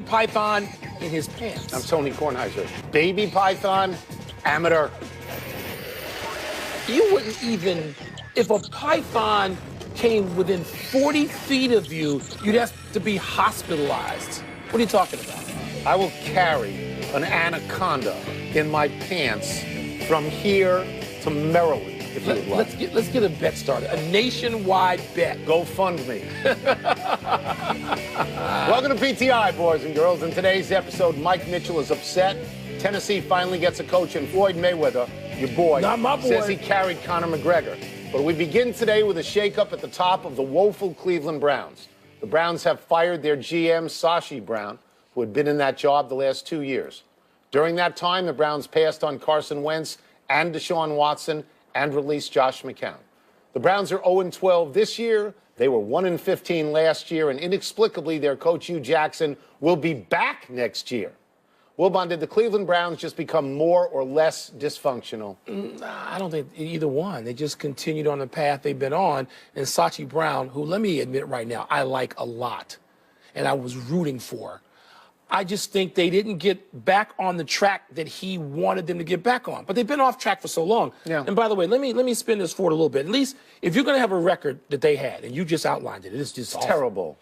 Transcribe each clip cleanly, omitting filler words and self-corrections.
python in his pants. I'm Tony Kornheiser. Baby python, amateur. You wouldn't even, if a python came within 40 feet of you, you'd have to be hospitalized. What are you talking about? I will carry an anaconda in my pants from here to Maryland, if you would like. Let's get a bet started, a nationwide bet. Go fund me. Welcome to PTI, boys and girls. In today's episode, Mike Mitchell is upset. Tennessee finally gets a coach, and Floyd Mayweather, your boy, not my boy, says he carried Conor McGregor. But we begin today with a shakeup at the top of the woeful Cleveland Browns. The Browns have fired their GM, Sashi Brown, who had been in that job the last 2 years. During that time, the Browns passed on Carson Wentz and Deshaun Watson and released Josh McCown. The Browns are 0-12 this year. They were 1-15 last year, and inexplicably, their coach, Hugh Jackson, will be back next year. Wilbon, did the Cleveland Browns just become more or less dysfunctional? I don't think either one. They just continued on the path they've been on. And Sashi Brown, who, let me admit right now, I like a lot, and I was rooting for. I just think they didn't get back on the track that he wanted them to get back on. But they've been off track for so long. Yeah. And by the way, let me spin this forward a little bit. At least if you're going to have a record that they had, and you just outlined it, it's just awful. Terrible.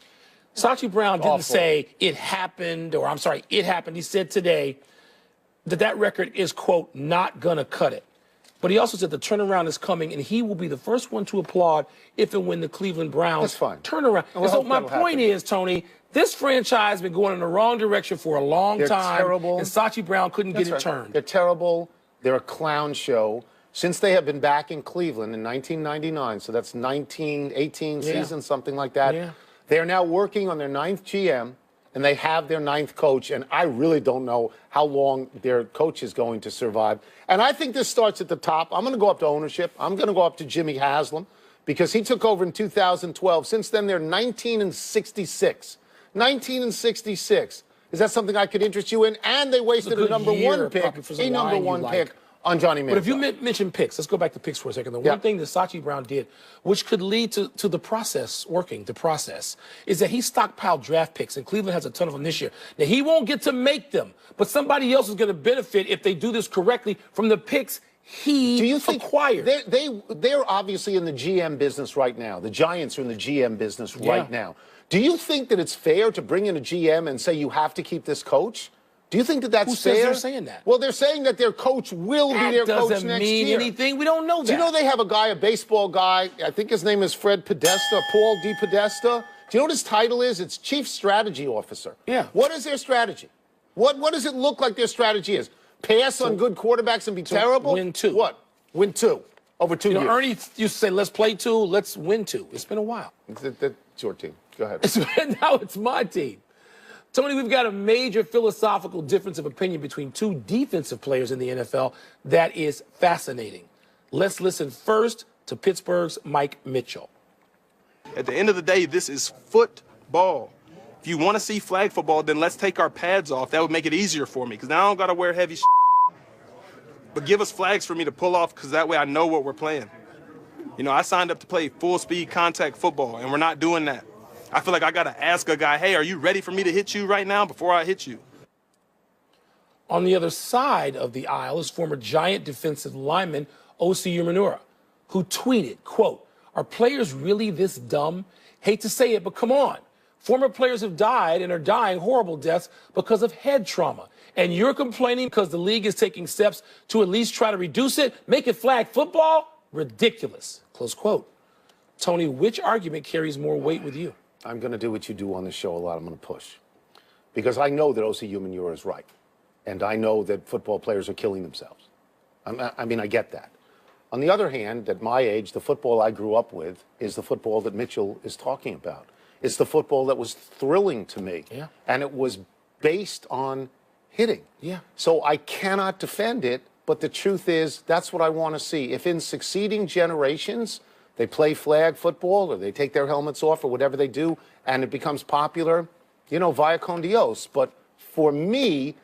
Sashi Brown didn't say it happened, or I'm sorry, it happened. He said today that record is, quote, not going to cut it. But he also said the turnaround is coming, and he will be the first one to applaud if and when the Cleveland Browns turn around. And so my point is, Tony, this franchise has been going in the wrong direction for a long time. They're terrible. And Sashi Brown couldn't get it turned. They're terrible. They're a clown show. Since they have been back in Cleveland in 1999, so that's 1918 season, something like that. Yeah. They are now working on their 9th GM, and they have their 9th coach, and I really don't know how long their coach is going to survive. And I think this starts at the top. I'm going to go up to ownership. I'm going to go up to Jimmy Haslam because he took over in 2012. Since then, they're 19-66. 19-66. Is that something I could interest you in? And they wasted a number one pick, on Johnny Manziel. But if you mention picks, let's go back to picks for a second. The one thing that Sashi Brown did, which could lead to the process working, is that he stockpiled draft picks, and Cleveland has a ton of them this year. Now, he won't get to make them, but somebody else is going to benefit if they do this correctly from the picks he acquired. They're obviously in the GM business right now. The Giants are in the GM business right now. Do you think that it's fair to bring in a GM and say you have to keep this coach? Do you think that that's fair? Who says they're saying that? Well, they're saying that their coach will be their coach next year. That doesn't mean anything. We don't know that. Do you know they have a guy, a baseball guy, I think his name is Fred Podesta, Paul D. Podesta. Do you know what his title is? It's Chief Strategy Officer. Yeah. What is their strategy? What does it look like their strategy is? Pass on good quarterbacks and be terrible? Win 2. What? Win 2. Over 2 years. Ernie used to say, let's play 2, let's win 2. It's been a while. That's your team. Go ahead. Now it's my team. Tony, we've got a major philosophical difference of opinion between two defensive players in the NFL that is fascinating. Let's listen first to Pittsburgh's Mike Mitchell. At the end of the day, this is football. If you want to see flag football, then let's take our pads off. That would make it easier for me because now I don't got to wear heavy But give us flags for me to pull off because that way I know what we're playing. You know, I signed up to play full-speed contact football, and we're not doing that. I feel like I got to ask a guy, hey, are you ready for me to hit you right now before I hit you? On the other side of the aisle is former Giant defensive lineman O.C. Umenyiora, who tweeted, quote, are players really this dumb? Hate to say it, but come on. Former players have died and are dying horrible deaths because of head trauma. And you're complaining because the league is taking steps to at least try to reduce it, make it flag football? Ridiculous, close quote. Tony, which argument carries more weight with you? I'm going to do what you do on the show a lot. I'm going to push. Because I know that O.C. Umenyiora is right. And I know that football players are killing themselves. I mean, I get that. On the other hand, at my age, the football I grew up with is the football that Mitchell is talking about. It's the football that was thrilling to me. Yeah. And it was based on hitting. Yeah. So I cannot defend it, but the truth is that's what I want to see. If in succeeding generations they play flag football or they take their helmets off or whatever they do and it becomes popular, you know, via con Dios. But for me,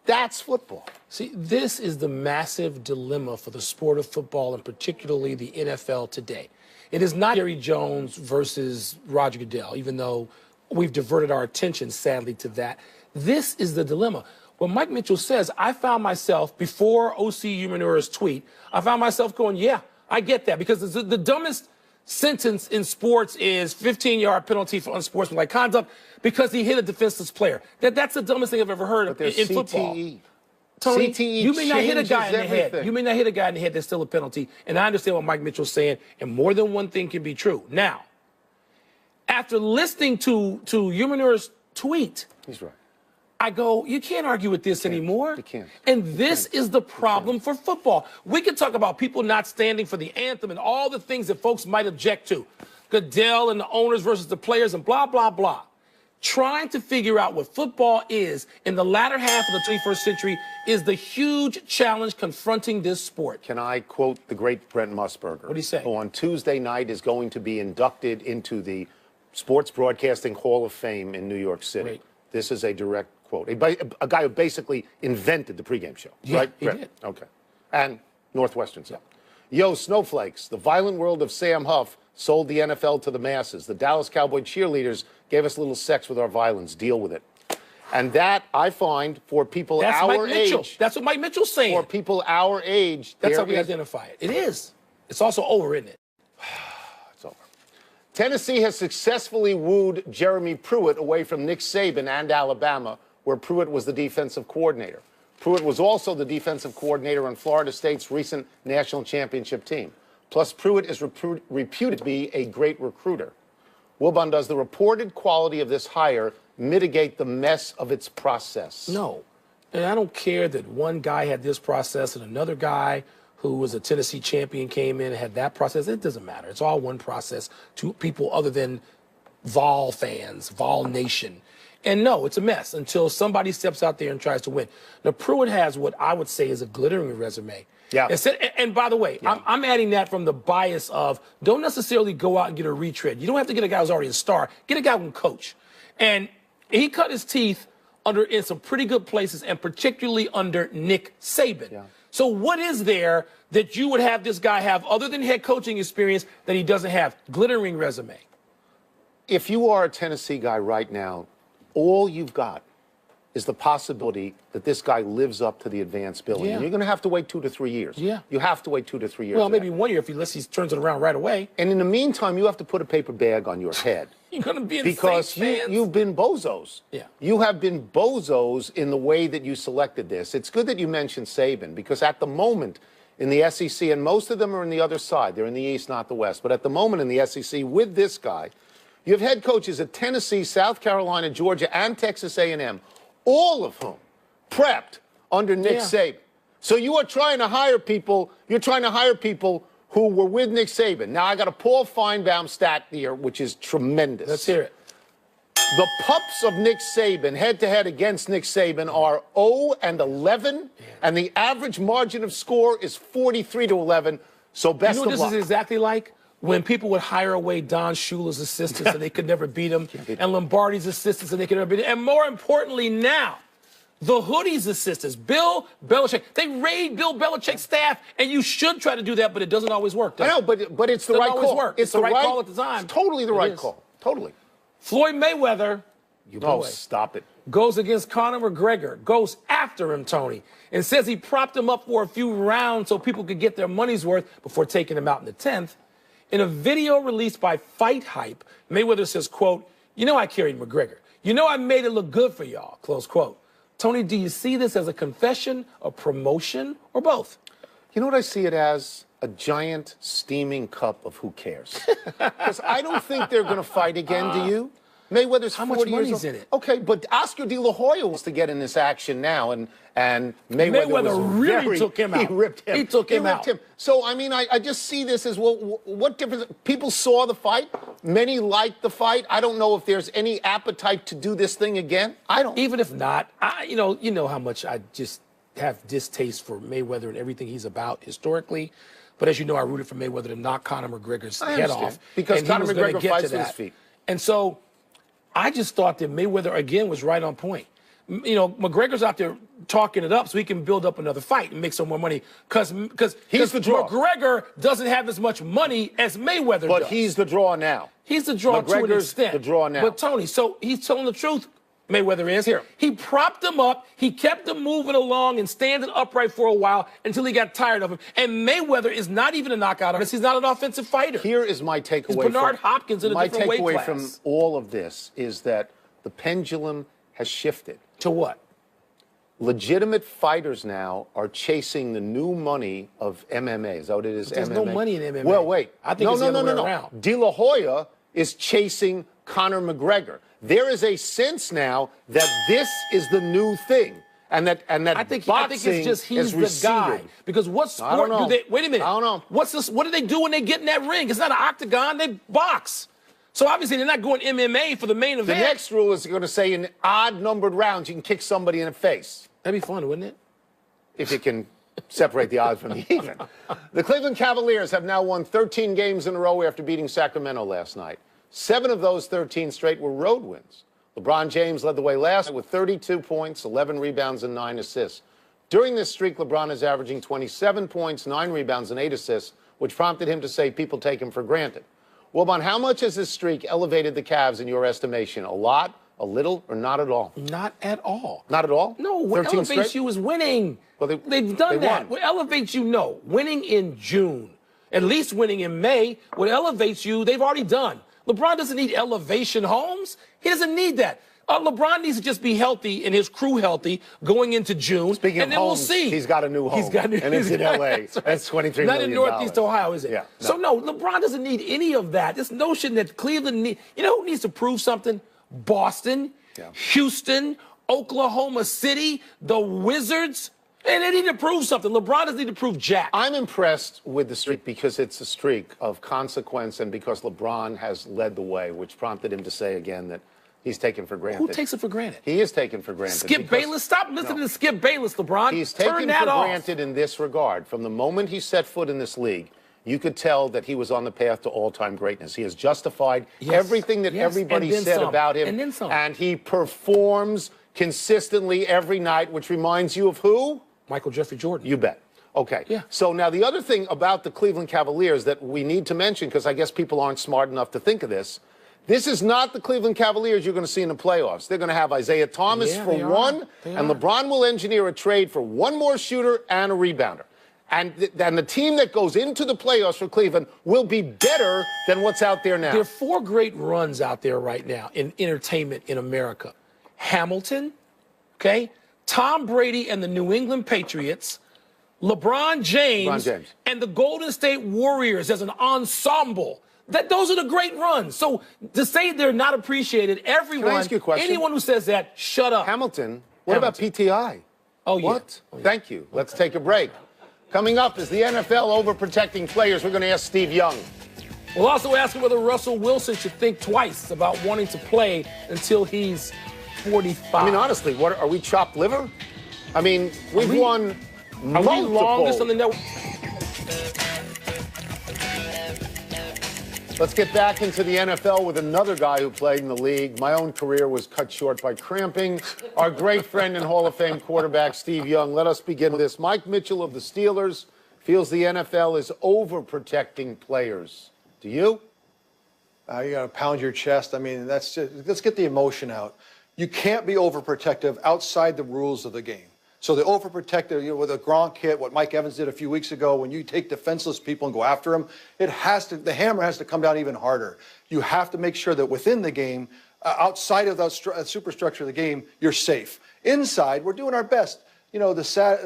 that's football. See, this is the massive dilemma for the sport of football and particularly the NFL today. It is not Jerry Jones versus Roger Goodell, even though we've diverted our attention, sadly, to that. This is the dilemma. When Mike Mitchell says, I found myself, before O.C. Umenura's tweet, I found myself going, yeah, I get that. Because the dumbest sentence in sports is 15-yard penalty for unsportsmanlike conduct because he hit a defenseless player. That's the dumbest thing I've ever heard in football. Tony, CTE you may not hit a guy in the everything. head. You may not hit a guy in the head. That's still a penalty. And I understand what Mike Mitchell's saying, and more than one thing can be true. Now, after listening to Umenura's tweet, he's right. I go, you can't argue with this anymore. You can't. And this is the problem for football. We can talk about people not standing for the anthem and all the things that folks might object to. Goodell and the owners versus the players and blah, blah, blah. Trying to figure out what football is in the latter half of the 21st century is the huge challenge confronting this sport. Can I quote the great Brent Musburger? What do you say? Who on Tuesday night is going to be inducted into the Sports Broadcasting Hall of Fame in New York City. Great. This is a direct quote. A guy who basically invented the pregame show, Yeah, right? he did. Okay. And Northwestern stuff. Yo, snowflakes, the violent world of Sam Huff sold the NFL to the masses. The Dallas Cowboy cheerleaders gave us a little sex with our violence. Deal with it. And that, I find, for people That's our Mike Mitchell. age. That's what Mike Mitchell's saying. For people our age. That's how we identify it. It is. It's also over, isn't it? It's over. Tennessee has successfully wooed Jeremy Pruitt away from Nick Saban and Alabama, where Pruitt was the defensive coordinator. Pruitt was also the defensive coordinator on Florida State's recent national championship team. Plus, Pruitt is reputed to be a great recruiter. Wilbon, does the reported quality of this hire mitigate the mess of its process? No. And I don't care that one guy had this process and another guy who was a Tennessee champion came in and had that process. It doesn't matter. It's all one process to people other than Vol fans, Vol Nation. And no, it's a mess until somebody steps out there and tries to win. Now, Pruitt has what I would say is a glittering resume. Yeah. And by the way, yeah. I'm adding that from the bias of don't necessarily go out and get a retread. You don't have to get a guy who's already a star. Get a guy who can coach. And he cut his teeth in some pretty good places, and particularly under Nick Saban. Yeah. So what is there that you would have this guy have other than head coaching experience that he doesn't have? Glittering resume. If you are a Tennessee guy right now, all you've got is the possibility that this guy lives up to the advanced billing. Yeah. And you're going to have to wait 2 to 3 years. Yeah. You have to wait 2 to 3 years. Well, maybe 1 year if he turns it around right away. And in the meantime, you have to put a paper bag on your head. You're going to be in because you've been bozos. Yeah. You have been bozos in the way that you selected this. It's good that you mentioned Saban because at the moment in the SEC, and most of them are in the other side. They're in the East, not the West. But at the moment in the SEC with this guy, you have head coaches at Tennessee, South Carolina, Georgia, and Texas A&M, all of whom prepped under Nick Saban. So you are trying to hire people. You're trying to hire people who were with Nick Saban. Now, I got a Paul Feinbaum stat here, which is tremendous. Let's hear it. The pups of Nick Saban, head-to-head against Nick Saban, are 0-11, and the average margin of score is 43-11. So best of luck. You know what this is exactly like? When people would hire away Don Shula's assistants and they could never beat him, and Lombardi's assistants and they could never beat him, and more importantly now, the Hoodie's assistants, Bill Belichick. They raid Bill Belichick's staff, and you should try to do that, but it doesn't always work. I know, but it's the right call. Work. It's the right call at the time. It's totally the right call. Totally. Floyd Mayweather, stop it. goes against Conor McGregor, goes after him, Tony, and says he propped him up for a few rounds so people could get their money's worth before taking him out in the 10th. In a video released by Fight Hype, Mayweather says, quote, "You know I carried McGregor. You know I made it look good for y'all," close quote. Tony, do you see this as a confession, a promotion, or both? You know what I see it as? A giant steaming cup of who cares. Because I don't think they're going to fight again, do you? Mayweather's 40 years old. in it? Okay, but Oscar De La Hoya wants to get in this action now, and Mayweather really took him out. He ripped him. He took him out. So, I mean, I just see this as, well, what difference? People saw the fight. Many liked the fight. I don't know if there's any appetite to do this thing again. I don't. Even if not, you know how much I just have distaste for Mayweather and everything he's about historically. But as you know, I rooted for Mayweather to knock Conor McGregor's head off. Because Conor McGregor fights with his feet. And so I just thought that Mayweather, again, was right on point. McGregor's out there talking it up so he can build up another fight and make some more money because he's the draw. McGregor doesn't have as much money as Mayweather does. But he's the draw now. He's the draw to an extent. The draw now. But Tony, so he's telling the truth. Mayweather is here. He propped him up. He kept him moving along and standing upright for a while until he got tired of him. And Mayweather is not even a knockout artist. He's not an offensive fighter. Here is my takeaway. He's Bernard Hopkins in a different weight class. My takeaway from all of this is that the pendulum has shifted. To what? Legitimate fighters now are chasing the new money of MMA. Is that what it is? But there's MMA? no money in MMA. Well, wait. I think it's the other way around. De La Hoya is chasing Conor McGregor. There is a sense now that this is the new thing, and that I think it's just he's the guy. Because what sport do they? Wait a minute. I don't know. What's this? What do they do when they get in that ring? It's not an octagon. They box. So obviously they're not going MMA for the main event. The next rule is going to say in odd-numbered rounds you can kick somebody in the face. That'd be fun, wouldn't it? If you can separate the odds from the even. The Cleveland Cavaliers have now won 13 games in a row after beating Sacramento last night. 7 of those 13 straight were road wins. LeBron James led the way last night with 32 points, 11 rebounds, and 9 assists. During this streak, LeBron is averaging 27 points, 9 rebounds, and 8 assists, which prompted him to say people take him for granted. Wilbon, how much has this streak elevated the Cavs in your estimation? A lot, a little, or not at all? Not at all. Not at all? No, what elevates you is winning. Well, they've done that. Won. What elevates you, no. Winning in June, at least winning in May, what elevates you, they've already done. LeBron doesn't need elevation, Holmes. He doesn't need that. LeBron needs to just be healthy and his crew healthy going into June. Speaking and of then Holmes, we'll see. He's got a new home. He's got and it's in L.A. That's $23 million. Not in Northeast Ohio, is it? Yeah. No. So, no, LeBron doesn't need any of that. This notion that Cleveland needs, you know who needs to prove something? Boston, Houston, Oklahoma City, the Wizards. And they need to prove something. LeBron doesn't need to prove jack. I'm impressed with the streak because it's a streak of consequence and because LeBron has led the way, which prompted him to say again that he's taken for granted. Who takes it for granted? He is taken for granted. Skip Bayless? Stop listening to Skip Bayless, LeBron. He's taken for granted in this regard. From the moment he set foot in this league, you could tell that he was on the path to all-time greatness. He has justified everything that everybody said about him. And then some. And he performs consistently every night, which reminds you of who? Michael Jeffrey Jordan. You bet. Okay. Yeah. So now the other thing about the Cleveland Cavaliers that we need to mention, because I guess people aren't smart enough to think of this is not the Cleveland Cavaliers you're going to see in the playoffs. They're going to have Isaiah Thomas for one, and LeBron will engineer a trade for one more shooter and a rebounder. And the team that goes into the playoffs for Cleveland will be better than what's out there now. There are 4 great runs out there right now in entertainment in America. Hamilton, okay? Tom Brady and the New England Patriots, LeBron James, and the Golden State Warriors as an ensemble. Those are the great runs. So to say they're not appreciated, everyone, Can I ask you a question? Anyone who says that, shut up. Hamilton, what about PTI? Oh, yeah. What? Thank you. Let's take a break. Coming up is the NFL overprotecting players. We're going to ask Steve Young. We'll also ask him whether Russell Wilson should think twice about wanting to play until he's 45. I mean, honestly, are we chopped liver? I mean, we've won multiple. Are we longest on the network? Let's get back into the NFL with another guy who played in the league. My own career was cut short by cramping. Our great friend and Hall of Fame quarterback, Steve Young. Let us begin with this. Mike Mitchell of the Steelers feels the NFL is overprotecting players. Do you? You got to pound your chest. I mean, let's get the emotion out. You can't be overprotective outside the rules of the game. So the overprotective, with a Gronk hit, what Mike Evans did a few weeks ago, when you take defenseless people and go after them, the hammer has to come down even harder. You have to make sure that within the game, outside of the superstructure of the game, you're safe. Inside, we're doing our best. You know, the sad,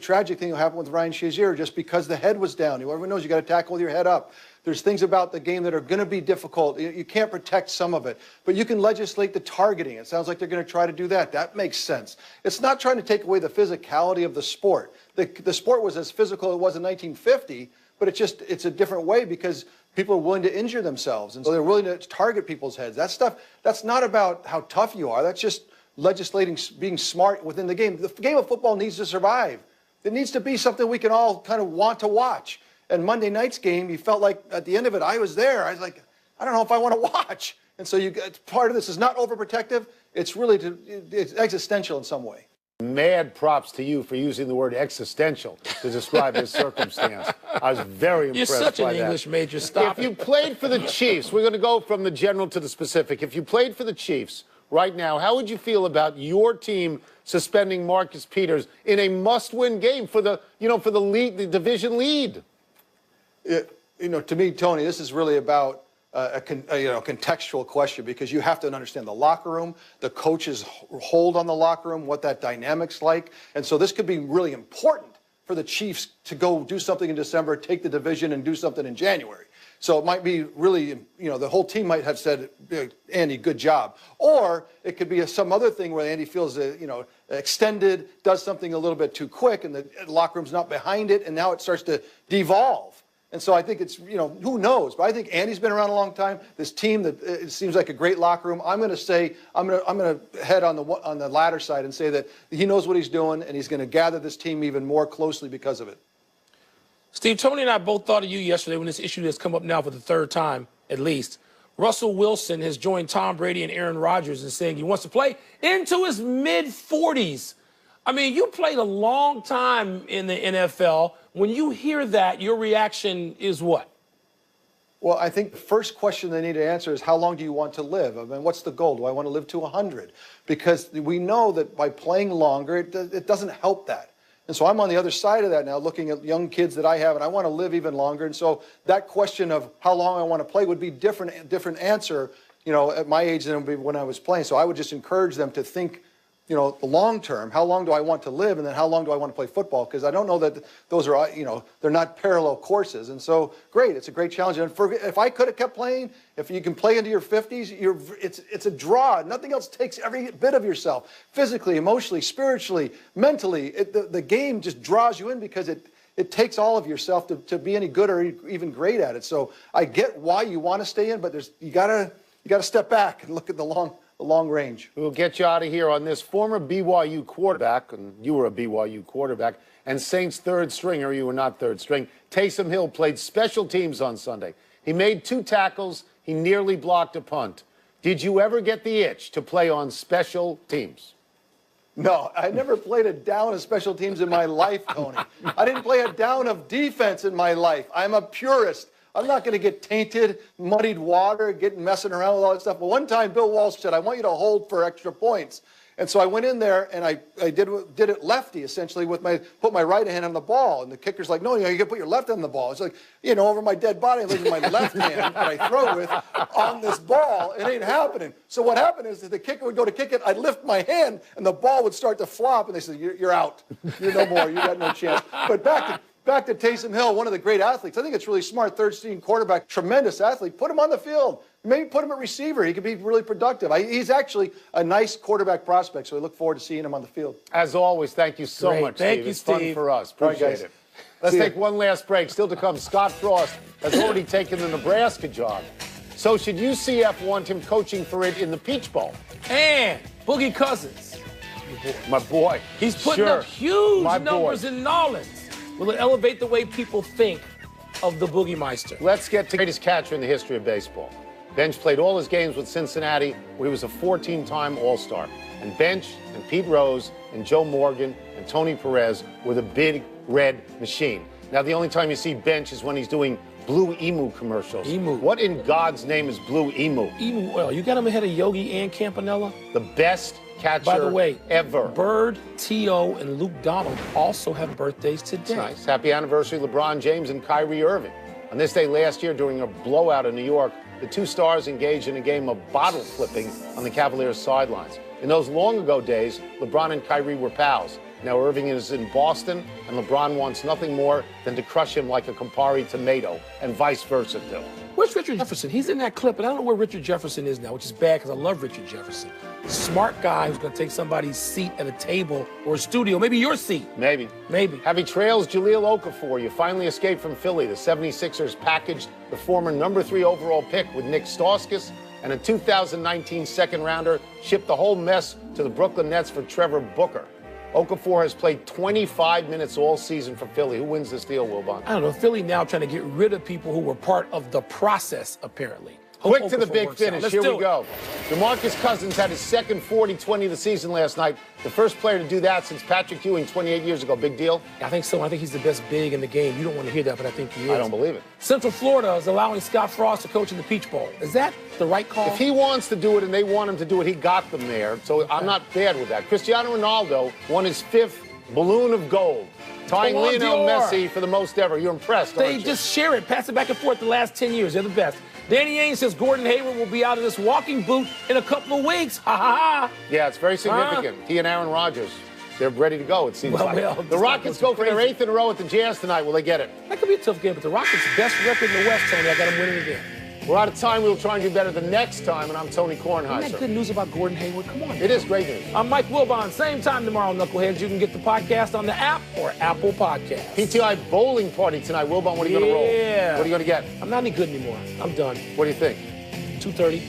tragic thing that happened with Ryan Shazier, just because the head was down. Everyone knows you got to tackle with your head up. There's things about the game that are going to be difficult. You can't protect some of it, but you can legislate the targeting. It sounds like they're going to try to do that. That makes sense. It's not trying to take away the physicality of the sport. The sport was as physical as it was in 1950, but it's a different way because people are willing to injure themselves, and so they're willing to target people's heads. That stuff, that's not about how tough you are. That's just legislating, being smart within the game. The game of football needs to survive. It needs to be something we can all kind of want to watch. And Monday night's game, you felt like at the end of it, I was there. I was like, I don't know if I want to watch. And so part of this is not overprotective. It's really it's existential in some way. Mad props to you for using the word existential to describe this circumstance. I was very impressed by that. You're such an English major. Stop If you played for the Chiefs, we're going to go from the general to the specific. If you played for the Chiefs right now, how would you feel about your team suspending Marcus Peters in a must-win game for the lead, the division lead? To me, Tony, this is really about a contextual question, because you have to understand the locker room, the coach's hold on the locker room, what that dynamic's like. And so this could be really important for the Chiefs to go do something in December, take the division, and do something in January. So it might be really, the whole team might have said, Andy, good job. Or it could be some other thing where Andy feels, extended, does something a little bit too quick, and the locker room's not behind it, and now it starts to devolve. And so I think it's, who knows? But I think Andy's been around a long time. This team, it seems like a great locker room. I'm going to say, I'm going to head on the latter side and say that he knows what he's doing, and he's going to gather this team even more closely because of it. Steve, Tony and I both thought of you yesterday when this issue has come up now for the third time, at least. Russell Wilson has joined Tom Brady and Aaron Rodgers in saying he wants to play into his mid-40s. I mean, you played a long time in the NFL. When you hear that, your reaction is what? Well, I think the first question they need to answer is, how long do you want to live? I mean, what's the goal? Do I want to live to 100? Because we know that by playing longer, it doesn't help that. And so I'm on the other side of that now, looking at young kids that I have, and I want to live even longer. And so that question of how long I want to play would be different answer, at my age than it would be when I was playing. So I would just encourage them to think, the long term, how long do I want to live, and then how long do I want to play football? Because I don't know that those are, they're not parallel courses. And so, great, it's a great challenge. And if I could have kept playing, if you can play into your 50s, it's a draw. Nothing else takes every bit of yourself, physically, emotionally, spiritually, mentally. The game just draws you in because it takes all of yourself to be any good or even great at it. So I get why you want to stay in, but you gotta step back and look at the long range. We'll get you out of here on this. Former BYU quarterback, and you were a BYU quarterback, and Saints third stringer, you were not third string, Taysom Hill played special teams on Sunday. He made 2 tackles. He nearly blocked a punt. Did you ever get the itch to play on special teams? No, I never played a down of special teams in my life, Tony. I didn't play a down of defense in my life. I'm a purist. I'm not going to get tainted, muddied water, messing around with all that stuff. But one time, Bill Walsh said, I want you to hold for extra points. And so I went in there, and I did it lefty, essentially, put my right hand on the ball. And the kicker's like, no, you got to put your left hand on the ball. It's like, over my dead body, I'm leaving my left hand that I throw with on this ball. It ain't happening. So what happened is that the kicker would go to kick it, I'd lift my hand, and the ball would start to flop. And they said, you're out. You're no more. You got no chance. But back to Taysom Hill, one of the great athletes. I think it's really smart, third-string quarterback, tremendous athlete. Put him on the field. Maybe put him at receiver. He could be really productive. He's actually a nice quarterback prospect, so we look forward to seeing him on the field. As always, thank you so much, Steve. Thank you, it's Steve. fun for us. Appreciate it. Let's take one last break. Still to come, Scott Frost has already taken the Nebraska job. So should UCF want him coaching for it in the Peach Bowl? And Boogie Cousins. My boy. He's putting up huge numbers in Nolens. Will it elevate the way people think of the Boogie Meister? Let's get to the greatest catcher in the history of baseball. Bench played all his games with Cincinnati, where he was a 14-time All-Star. And Bench and Pete Rose and Joe Morgan and Tony Perez were the big red machine. Now, the only time you see Bench is when he's doing Blue Emu commercials. Emu. What in God's name is Blue Emu? Emu oil. You got him ahead of Yogi and Campanella? The best catcher By the way, ever. Bird, T.O., and Luke Donald also have birthdays today. Nice. Happy anniversary, LeBron James and Kyrie Irving. On this day last year, during a blowout in New York, the 2 stars engaged in a game of bottle flipping on the Cavaliers' sidelines. In those long ago days, LeBron and Kyrie were pals. Now Irving is in Boston, and LeBron wants nothing more than to crush him like a Campari tomato, and vice versa, too. Where's Richard Jefferson? He's in that clip, and I don't know where Richard Jefferson is now, which is bad because I love Richard Jefferson. Smart guy who's going to take somebody's seat at a table or a studio, maybe your seat. Maybe. Happy trails, Jahlil Okafor. You finally escaped from Philly. The 76ers packaged the former #3 overall pick with Nick Stauskas and a 2019 second-rounder, shipped the whole mess to the Brooklyn Nets for Trevor Booker. Okafor has played 25 minutes all season for Philly. Who wins this deal, Wilbon? I don't know. Philly now trying to get rid of people who were part of the process, apparently. Quick to the Okafor big works out. finish. Let's Here do we it. go. DeMarcus Cousins had his second 40-20 of the season last night. The first player to do that since Patrick Ewing 28 years ago. Big deal? I think so. I think he's the best big in the game. You don't want to hear that, but I think he is. I don't believe it. Central Florida is allowing Scott Frost to coach in the Peach Bowl. Is that the right call? If he wants to do it and they want him to do it, he got them there. So I'm not bad with that. Cristiano Ronaldo won his 5th balloon of gold, tying Ballon Lionel d'Or. Messi for the most ever. You're impressed, They aren't you? just share it, pass it back and forth the last 10 years. They're the best. Danny Ainge says Gordon Hayward will be out of this walking boot in a couple of weeks. Ha ha ha. Yeah, it's very significant. He and Aaron Rodgers, they're ready to go, it seems Well, like. well, The it's Rockets not go for their crazy. 8th in a row at the Jazz tonight. Will they get it? That could be a tough game, but the Rockets' best record in the West, Tony, I got them winning again. We're out of time. We'll try and do better the next time, and I'm Tony Isn't that Kornheiser. good news about Gordon Hayward? Come on. It is great news. I'm Mike Wilbon. Same time tomorrow, Knuckleheads. You can get the podcast on the app or Apple Podcasts. PTI bowling party tonight. Wilbon, what are you going to roll? Yeah. What are you going to get? I'm not any good anymore. I'm done. What do you think? 2:30.